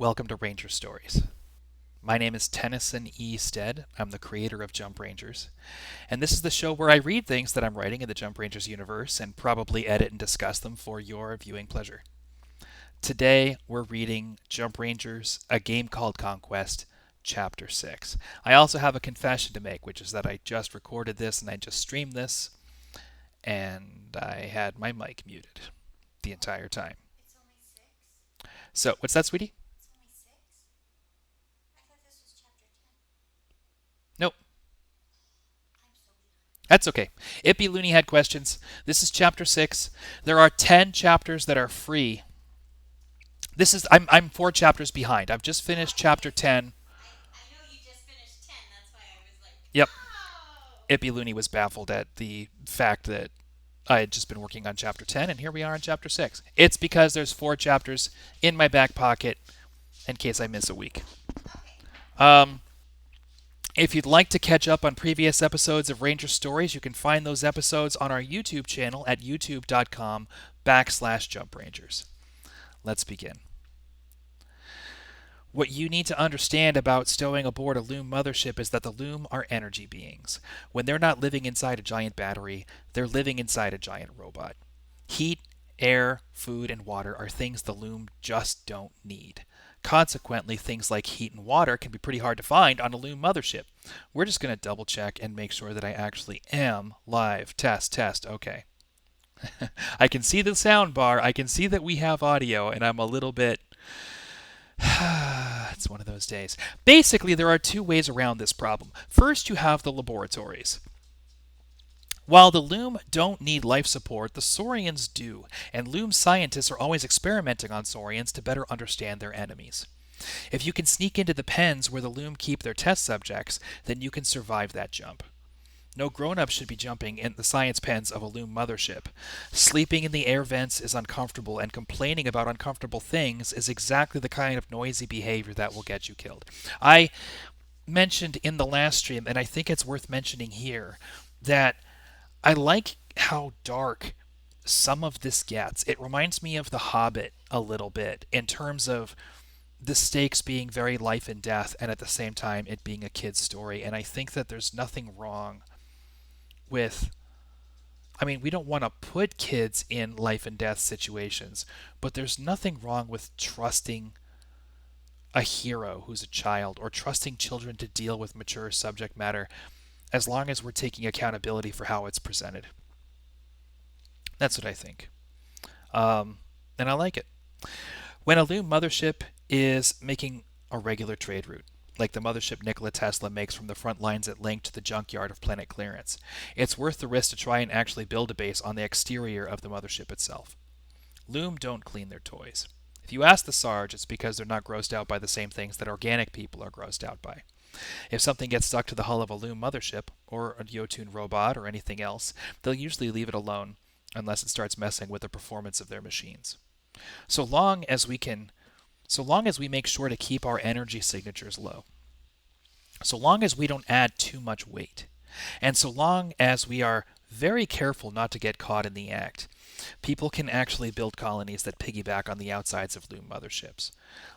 Welcome to Ranger Stories. My name is Tennyson E. Stead. I'm the creator of Jump Rangers. And this is the show where I read things that I'm writing in the Jump Rangers universe and probably edit and discuss them for your viewing pleasure. Today, we're reading Jump Rangers, A Game Called Conquest, Chapter 6. I also have a confession to make, which is that I just recorded this and I just streamed this, and I had my mic muted the entire time. It's only six? So, what's that, sweetie? It's only six? I thought this was chapter 10. Nope. I'm so behind. That's okay. Ippy Looney had questions. This is chapter 6. There are 10 chapters that are free. I'm 4 chapters behind. I've just finished chapter 10. I know you just finished 10. That's why I was like, Yep. oh! Ippy Looney was baffled at the fact that I had just been working on chapter 10 and here we are on chapter 6. It's because there's 4 chapters in my back pocket in case I miss a week. Okay. Um, If you'd like to catch up on previous episodes of Ranger Stories, you can find those episodes on our YouTube channel at youtube.com/jumprangers. Let's begin. What you need to understand about stowing aboard a Loom mothership is that the Loom are energy beings. When they're not living inside a giant battery, they're living inside a giant robot. Heat, air, food, and water are things the Loom just don't need. Consequently, things like heat and water can be pretty hard to find on a Loom mothership. We're just going to double check and make sure that I actually am live. Test. Okay. I can see the sound bar. I can see that we have audio, and I'm a little bit it's one of those days. Basically, there are 2 ways around this problem. First, you have the laboratories. While the Loom don't need life support, the Saurians do, and Loom scientists are always experimenting on Saurians to better understand their enemies. If you can sneak into the pens where the Loom keep their test subjects, then you can survive that jump. No grown-up should be jumping in the science pens of a Loom mothership. Sleeping in the air vents is uncomfortable, and complaining about uncomfortable things is exactly the kind of noisy behavior that will get you killed. I mentioned in the last stream, and I think it's worth mentioning here, that I like how dark some of this gets. It reminds me of The Hobbit a little bit in terms of the stakes being very life and death, and at the same time it being a kid's story. And I think that there's nothing wrong with we don't want to put kids in life and death situations, but there's nothing wrong with trusting a hero who's a child or trusting children to deal with mature subject matter as long as we're taking accountability for how it's presented. That's what I think. And I like it. When a Loom mothership is making a regular trade route, like the mothership Nikola Tesla makes from the front lines at Link to the junkyard of Planet Clearance, it's worth the risk to try and actually build a base on the exterior of the mothership itself. Loom don't clean their toys. If you ask the Sarge, it's because they're not grossed out by the same things that organic people are grossed out by. If something gets stuck to the hull of a Loom mothership, or a Jotun robot, or anything else, they'll usually leave it alone unless it starts messing with the performance of their machines. So long as we can so long as we make sure to keep our energy signatures low, so long as we don't add too much weight, and so long as we are very careful not to get caught in the act, people can actually build colonies that piggyback on the outsides of Loom motherships.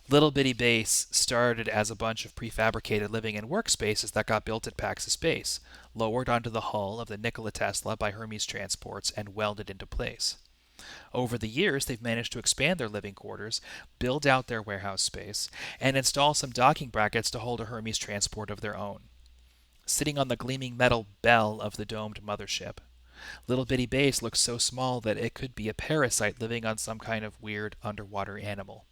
Little Bitty Base started as a bunch of prefabricated living and workspaces that got built at Pax's base, lowered onto the hull of the Nikola Tesla by Hermes transports, and welded into place. Over the years, they've managed to expand their living quarters, build out their warehouse space, and install some docking brackets to hold a Hermes transport of their own. Sitting on the gleaming metal bell of the domed mothership, Little Bitty Base looks so small that it could be a parasite living on some kind of weird underwater animal.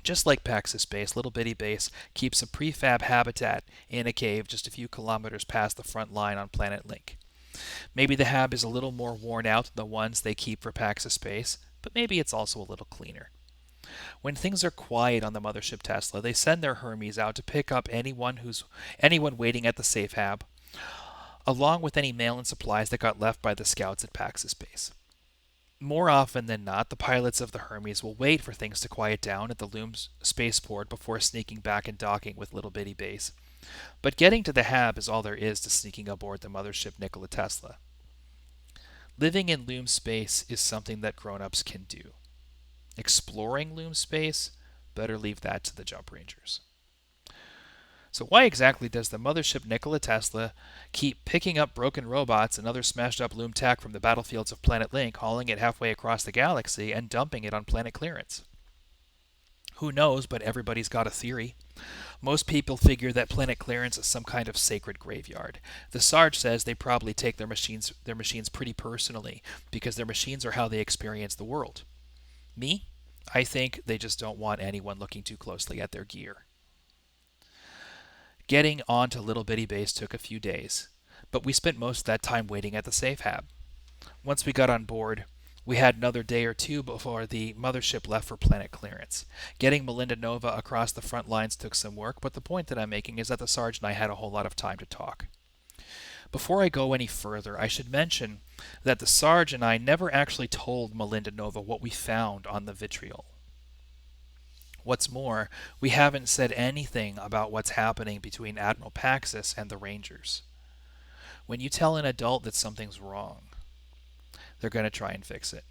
Just like Pax's base, Little Bitty Base keeps a prefab habitat in a cave just a few kilometers past the front line on Planet Link. Maybe the hab is a little more worn out than the ones they keep for Pax's space, but maybe it's also a little cleaner. When things are quiet on the mothership Tesla, they send their Hermes out to pick up anyone waiting at the safe hab, along with any mail and supplies that got left by the scouts at Pax's base. More often than not, the pilots of the Hermes will wait for things to quiet down at the Loom's spaceport before sneaking back and docking with Little Bitty Base. But getting to the hab is all there is to sneaking aboard the mothership Nikola Tesla. Living in Loom space is something that grown-ups can do. Exploring Loom space Better leave that to the Jump Rangers. So why exactly does the mothership Nikola Tesla keep picking up broken robots and other smashed up loom tech from the battlefields of Planet Link, hauling it halfway across the galaxy, and dumping it on planet clearance? Who knows, but everybody's got a theory. Most people figure that planet clearance is some kind of sacred graveyard. The Sarge says they probably take their machines pretty personally because their machines are how they experience the world. Me? I think they just don't want anyone looking too closely at their gear. Getting onto Little Bitty Base took a few days, but we spent most of that time waiting at the safe hab. Once we got on board, we had another day or two before the mothership left for planet clearance. Getting Melinda Nova across the front lines took some work, but the point that I'm making is that the Sarge and I had a whole lot of time to talk. Before I go any further, I should mention that the Sarge and I never actually told Melinda Nova what we found on the vitriol. What's more, we haven't said anything about what's happening between Admiral Paxis and the Rangers. When you tell an adult that something's wrong, they're going to try and fix it.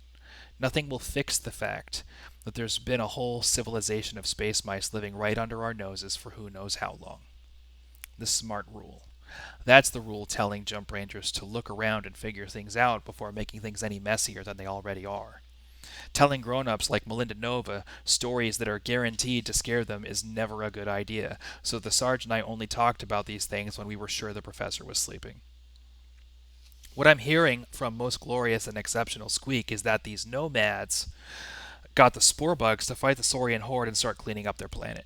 Nothing will fix the fact that there's been a whole civilization of space mice living right under our noses for who knows how long. The smart rule. That's the rule telling Jump Rangers to look around and figure things out before making things any messier than they already are. Telling grown-ups like Melinda Nova stories that are guaranteed to scare them is never a good idea, so the Sarge and I only talked about these things when we were sure the professor was sleeping. What I'm hearing from Most Glorious and Exceptional Squeak is that these nomads got the spore bugs to fight the Saurian horde and start cleaning up their planet.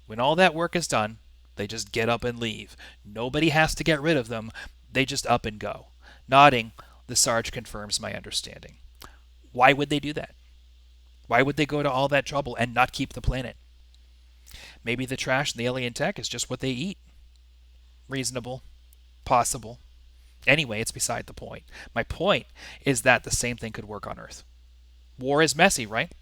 When all that work is done, they just get up and leave. Nobody has to get rid of them. They just up and go. Nodding, the Sarge confirms my understanding. Why would they do that? Why would they go to all that trouble and not keep the planet? Maybe the trash and the alien tech is just what they eat. Reasonable. Possible. Anyway, it's beside the point. My point is that the same thing could work on Earth. War is messy, right?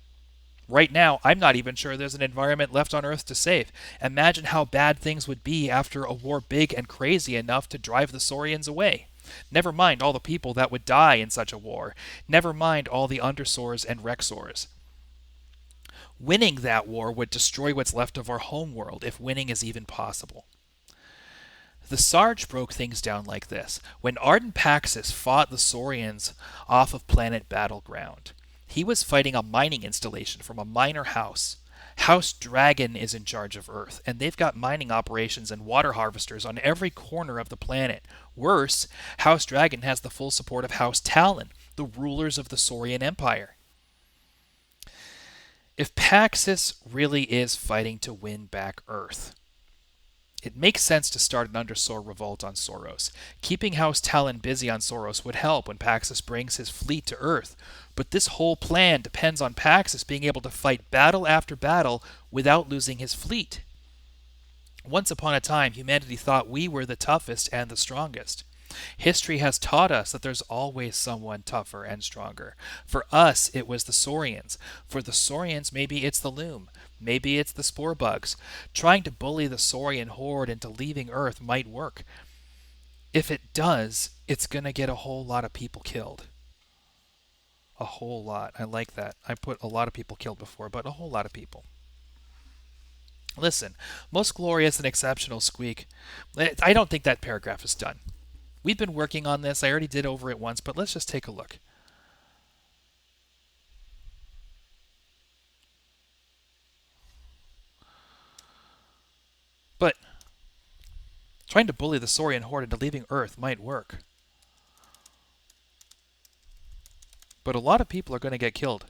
Right now, I'm not even sure there's an environment left on Earth to save. Imagine how bad things would be after a war big and crazy enough to drive the Saurians away. Never mind all the people that would die in such a war. Never mind all the Undersaurs and Rexors. Winning that war would destroy what's left of our homeworld, if winning is even possible. The Sarge broke things down like this. When Arden Paxis fought the Saurians off of planet Battleground, he was fighting a mining installation from a miner house. House Dragon is in charge of Earth, and they've got mining operations and water harvesters on every corner of the planet. Worse, House Dragon has the full support of House Talon, the rulers of the Saurian Empire. If Paxis really is fighting to win back Earth, it makes sense to start an Undersaur revolt on Soros. Keeping House Talon busy on Soros would help when Paxis brings his fleet to Earth, but this whole plan depends on Paxis being able to fight battle after battle without losing his fleet. Once upon a time, humanity thought we were the toughest and the strongest. History has taught us that there's always someone tougher and stronger. For us, it was the Saurians. For the Saurians, maybe it's the Loom. Maybe it's the spore bugs. Trying to bully the Saurian horde into leaving Earth might work. If it does, it's going to get a whole lot of people killed. A whole lot. I like that. I put a lot of people killed before, but a whole lot of people. Listen, Most Glorious and Exceptional Squeak, I don't think that paragraph is done. We've been working on this. I already did over it once, but let's just take a look. But trying to bully the Saurian horde into leaving Earth might work. But a lot of people are going to get killed.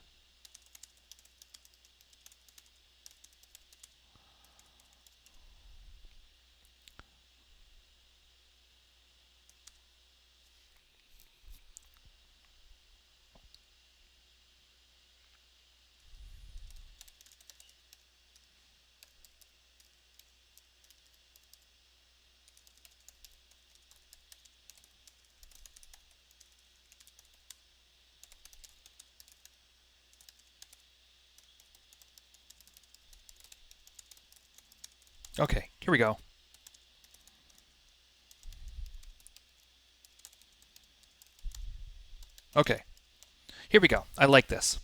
Okay, here we go. Okay, here we go. I like this.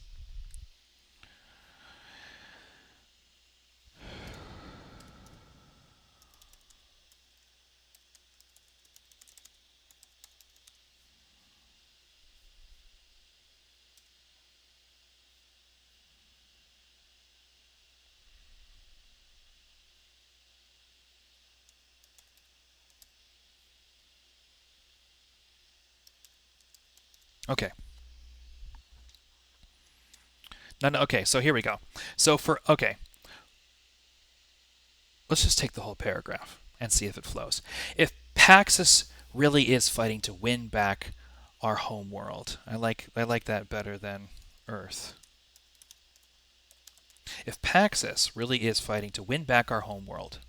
Okay. No, no, okay, so here we go. Okay, let's just take the whole paragraph and see if it flows. If Paxos really is fighting to win back our home world, I like that better than Earth. If Paxos really is fighting to win back our home world,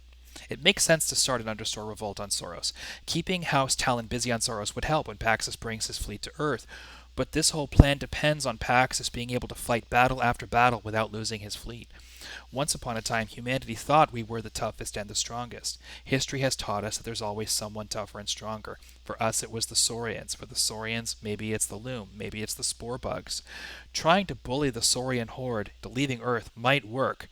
it makes sense to start an understore revolt on Soros. Keeping House Talon busy on Soros would help when Paxos brings his fleet to Earth, but this whole plan depends on Paxos being able to fight battle after battle without losing his fleet. Once upon a time, humanity thought we were the toughest and the strongest. History has taught us that there's always someone tougher and stronger. For us, it was the Saurians. For the Saurians, maybe it's the Loom. Maybe it's the spore bugs. Trying to bully the Saurian horde to leaving Earth might work,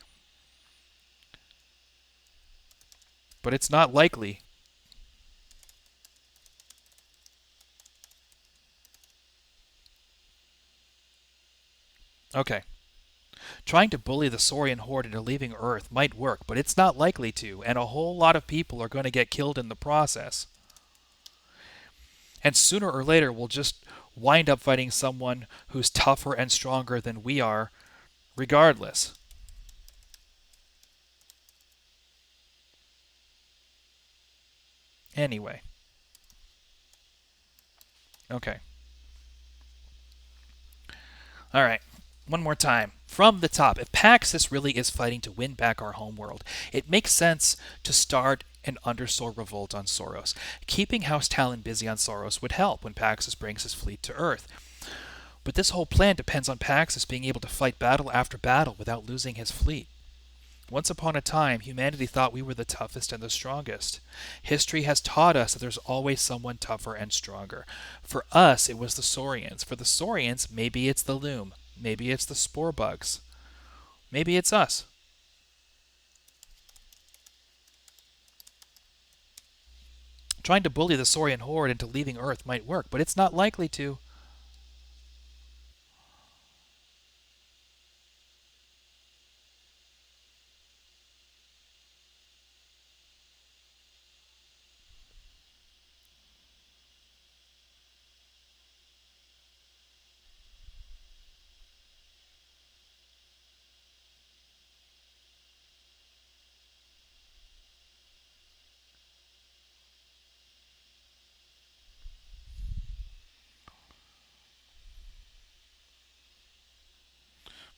but it's not likely. Okay. Trying to bully the Saurian horde into leaving Earth might work, but it's not likely to, and a whole lot of people are going to get killed in the process. And sooner or later, we'll just wind up fighting someone who's tougher and stronger than we are, regardless. Anyway. Okay. Alright. One more time. From the top, if Paxos really is fighting to win back our homeworld, it makes sense to start an undersoul revolt on Soros. Keeping House Talon busy on Soros would help when Paxos brings his fleet to Earth. But this whole plan depends on Paxos being able to fight battle after battle without losing his fleet. Once upon a time, humanity thought we were the toughest and the strongest. History has taught us that there's always someone tougher and stronger. For us, it was the Saurians. For the Saurians, maybe it's the Loom. Maybe it's the spore bugs. Maybe it's us. Trying to bully the Saurian horde into leaving Earth might work, but it's not likely to.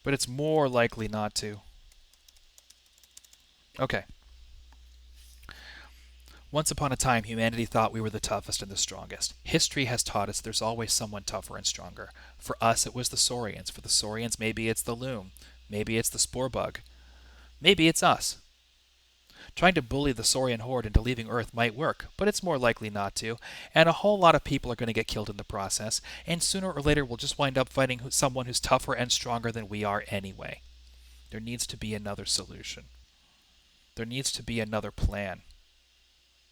But it's more likely not to. Okay. Once upon a time, humanity thought we were the toughest and the strongest. History has taught us there's always someone tougher and stronger. For us, it was the Saurians. For the Saurians, maybe it's the Loom. Maybe it's the spore bug. Maybe it's us. Trying to bully the Saurian horde into leaving Earth might work, but it's more likely not to, and a whole lot of people are going to get killed in the process, and sooner or later we'll just wind up fighting someone who's tougher and stronger than we are anyway. There needs to be another solution. There needs to be another plan.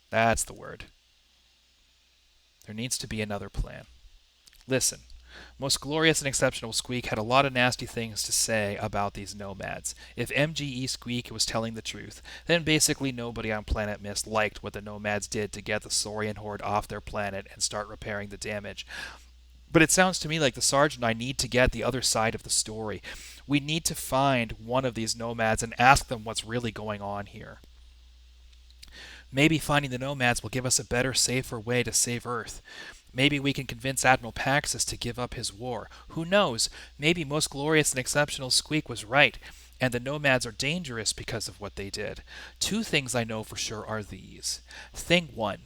That's the word. There needs to be another plan. Listen, Most Glorious and Exceptional Squeak had a lot of nasty things to say about these nomads. If MGE Squeak was telling the truth, then basically nobody on Planet Mist liked what the nomads did to get the Saurian horde off their planet and start repairing the damage. But it sounds to me like the Sergeant and I need to get the other side of the story. We need to find one of these nomads and ask them what's really going on here. Maybe finding the nomads will give us a better, safer way to save Earth. Maybe we can convince Admiral Paxos to give up his war. Who knows? Maybe Most Glorious and Exceptional Squeak was right, and the nomads are dangerous because of what they did. Two things I know for sure are these. Thing one,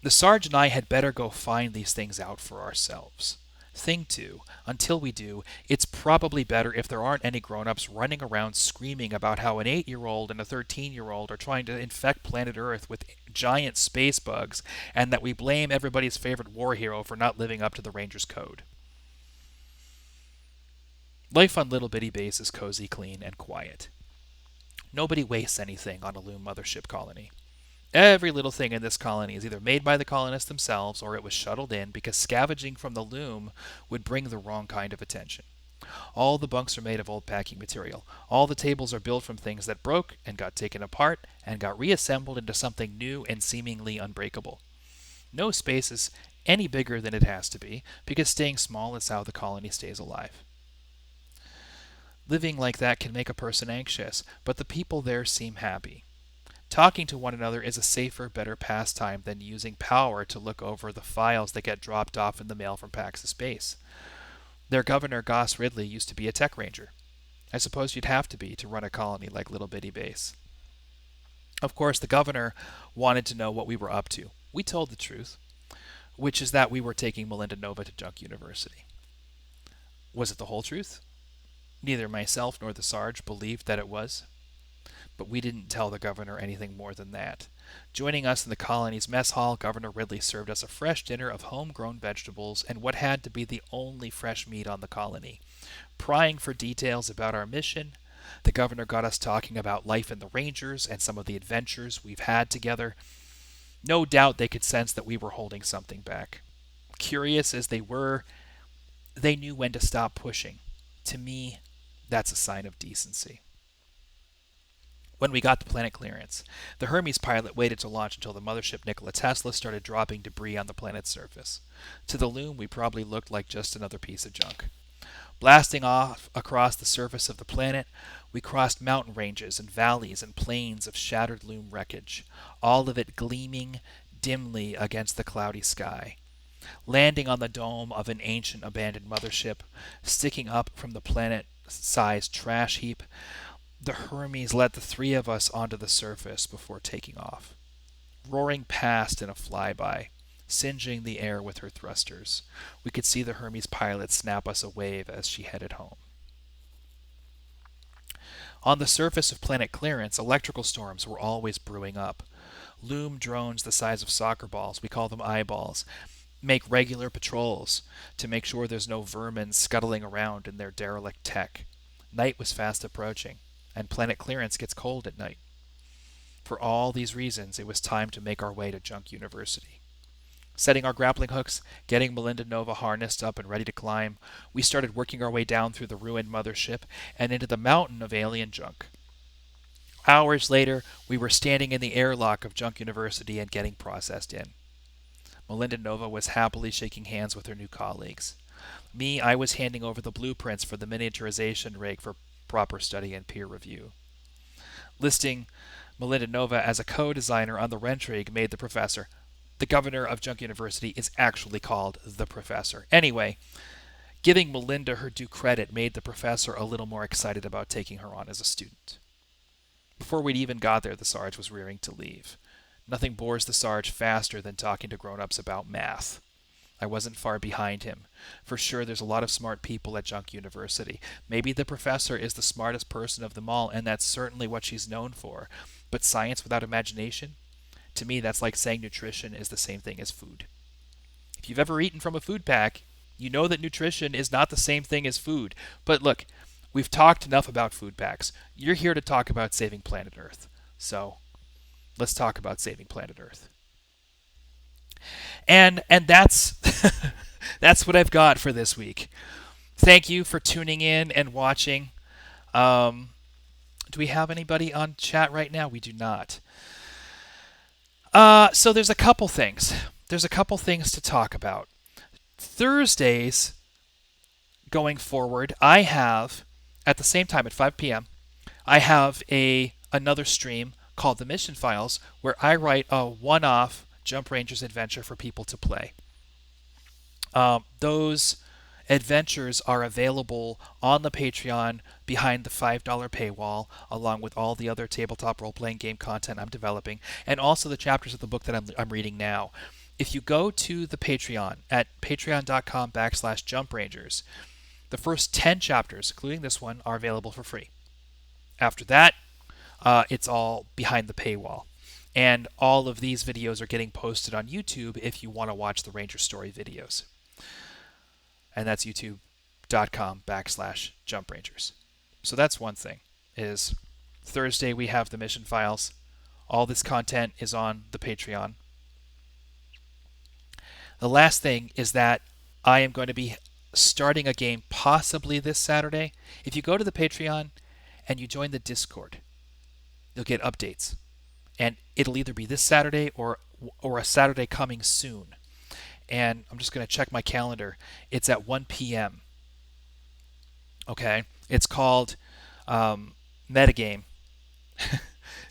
the Sarge and I had better go find these things out for ourselves. Thing two, until we do, it's probably better if there aren't any grown-ups running around screaming about how an 8-year-old and a 13-year-old are trying to infect planet Earth with giant space bugs, and that we blame everybody's favorite war hero for not living up to the Rangers Code. Life on Little Bitty Base is cozy, clean, and quiet. Nobody wastes anything on a Loom mothership colony. Every little thing in this colony is either made by the colonists themselves or it was shuttled in because scavenging from the Loom would bring the wrong kind of attention. All the bunks are made of old packing material. All the tables are built from things that broke and got taken apart and got reassembled into something new and seemingly unbreakable. No space is any bigger than it has to be, because staying small is how the colony stays alive. Living like that can make a person anxious, but the people there seem happy. Talking to one another is a safer, better pastime than using power to look over the files that get dropped off in the mail from Pax of Space. Their governor, Goss Ridley, used to be a tech ranger. I suppose you'd have to be to run a colony like Little Bitty Base. Of course, the governor wanted to know what we were up to. We told the truth, which is that we were taking Melinda Nova to Junk University. Was it the whole truth? Neither myself nor the Sarge believed that it was, but we didn't tell the governor anything more than that. Joining us in the colony's mess hall, Governor Ridley served us a fresh dinner of homegrown vegetables and what had to be the only fresh meat on the colony. Prying for details about our mission, the governor got us talking about life in the Rangers and some of the adventures we've had together. No doubt they could sense that we were holding something back. Curious as they were, they knew when to stop pushing. To me, that's a sign of decency. When we got to planet clearance, the Hermes pilot waited to launch until the mothership Nikola Tesla started dropping debris on the planet's surface. To the loom, we probably looked like just another piece of junk. Blasting off across the surface of the planet, we crossed mountain ranges and valleys and plains of shattered loom wreckage, all of it gleaming dimly against the cloudy sky. Landing on the dome of an ancient abandoned mothership, sticking up from the planet-sized trash heap, the Hermes let the three of us onto the surface before taking off. Roaring past in a flyby, singeing the air with her thrusters, we could see the Hermes pilot snap us a wave as she headed home. On the surface of planet clearance, electrical storms were always brewing up. Loom drones the size of soccer balls, we call them eyeballs, make regular patrols to make sure there's no vermin scuttling around in their derelict tech. Night was fast approaching, and planet clearance gets cold at night. For all these reasons, it was time to make our way to Junk University. Setting our grappling hooks, getting Melinda Nova harnessed up and ready to climb, we started working our way down through the ruined mothership and into the mountain of alien junk. Hours later, we were standing in the airlock of Junk University and getting processed in. Melinda Nova was happily shaking hands with her new colleagues. Me, I was handing over the blueprints for the miniaturization rig for proper study and peer review. Listing Melinda Nova as a co-designer on the wrench rig made the professor. The governor of Junk University is actually called the professor. Anyway, giving Melinda her due credit made the professor a little more excited about taking her on as a student. Before we'd even got there, the Sarge was rearing to leave. Nothing bores the Sarge faster than talking to grown-ups about math. I wasn't far behind him. For sure, there's a lot of smart people at Junk University. Maybe the professor is the smartest person of them all, and that's certainly what she's known for. But science without imagination? To me, that's like saying nutrition is the same thing as food. If you've ever eaten from a food pack, you know that nutrition is not the same thing as food. But look, we've talked enough about food packs. You're here to talk about saving planet Earth. So, let's talk about saving planet Earth. And that's that's what I've got for this week. Thank you for tuning in and watching. Do we have anybody on chat right now? We do not. So there's a couple things. There's a couple things to talk about. Thursdays going forward, I have at the same time at 5 p.m. I have another stream called the Mission Files where I write a one-off Jump Rangers adventure for people to play. Those adventures are available on the Patreon behind the $5 paywall, along with all the other tabletop role-playing game content I'm developing, and also the chapters of the book that I'm reading now. If you go to the Patreon at patreon.com/jumprangers, the first 10 chapters, including this one, are available for free. After that, it's all behind the paywall. And all of these videos are getting posted on YouTube if you want to watch the Ranger Story videos. And that's youtube.com/jumprangers. So that's one thing, is Thursday we have the Mission Files. All this content is on the Patreon. The last thing is that I am going to be starting a game possibly this Saturday. If you go to the Patreon and you join the Discord, you'll get updates. And it'll either be this Saturday or a Saturday coming soon. and I'm just going to check my calendar. It's at 1 p.m. Okay, it's called metagame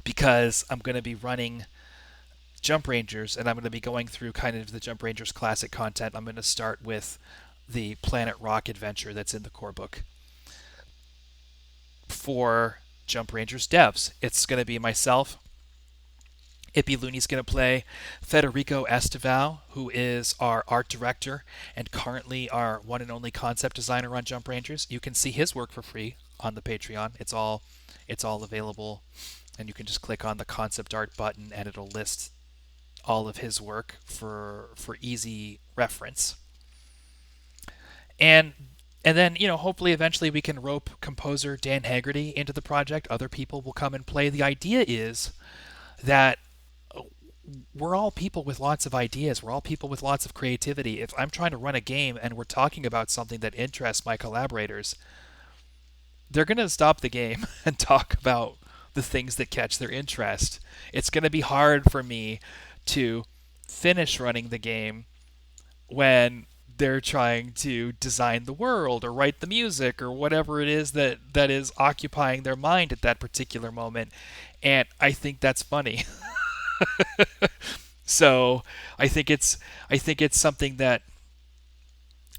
because I'm going to be running Jump Rangers, and I'm going to be going through kind of the Jump Rangers classic content. I'm going to start with the Planet Rock adventure that's in the core book for Jump Rangers devs. It's going to be myself. Ippy Looney's going to play Federico Estevao, who is our art director and currently our one and only concept designer on Jump Rangers. You can see his work for free on the Patreon. It's all available, and you can just click on the concept art button and it'll list all of his work for easy reference. And and then, hopefully eventually we can rope composer Dan Haggerty into the project. Other people will come and play. The idea is that we're all people with lots of ideas. We're all people with lots of creativity. If I'm trying to run a game and we're talking about something that interests my collaborators, they're going to stop the game and talk about the things that catch their interest. It's going to be hard for me to finish running the game when they're trying to design the world or write the music or whatever it is that is occupying their mind at that particular moment. And I think that's funny. So I think it's something that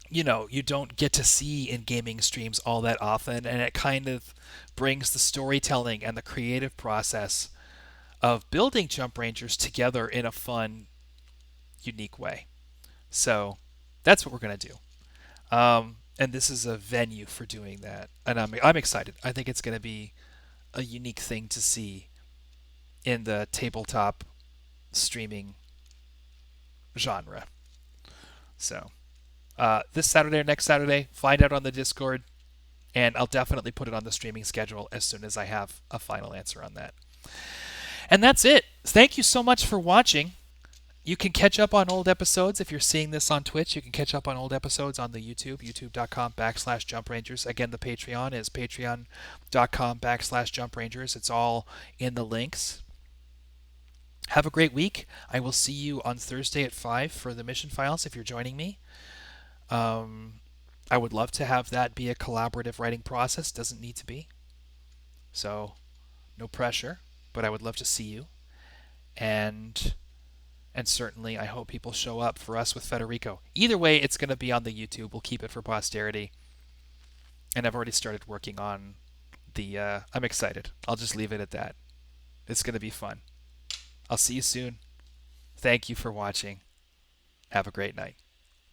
you don't get to see in gaming streams all that often, and it kind of brings the storytelling and the creative process of building Jump Rangers together in a fun, unique way. So that's what we're gonna do. And this is a venue for doing that, and I'm excited. I think it's gonna be a unique thing to see in the tabletop streaming genre. So this Saturday or next Saturday, find out on the Discord, and I'll definitely put it on the streaming schedule as soon as I have a final answer on that. And that's it. Thank you so much for watching. You can catch up on old episodes if you're seeing this on Twitch. You can catch up on old episodes on the YouTube, youtube.com/Jump Rangers. Again, the Patreon is patreon.com/Jump Rangers. It's all in the links. Have a great week. I will see you on Thursday at 5 for the mission files if you're joining me. I would love to have that be a collaborative writing process. Doesn't need to be. So, no pressure, but I would love to see you. And certainly I hope people show up for us with Federico. Either way, it's going to be on the YouTube. We'll keep it for posterity. And I've already started working on the I'm excited. I'll just leave it at that. It's going to be fun. I'll see you soon. Thank you for watching. Have a great night.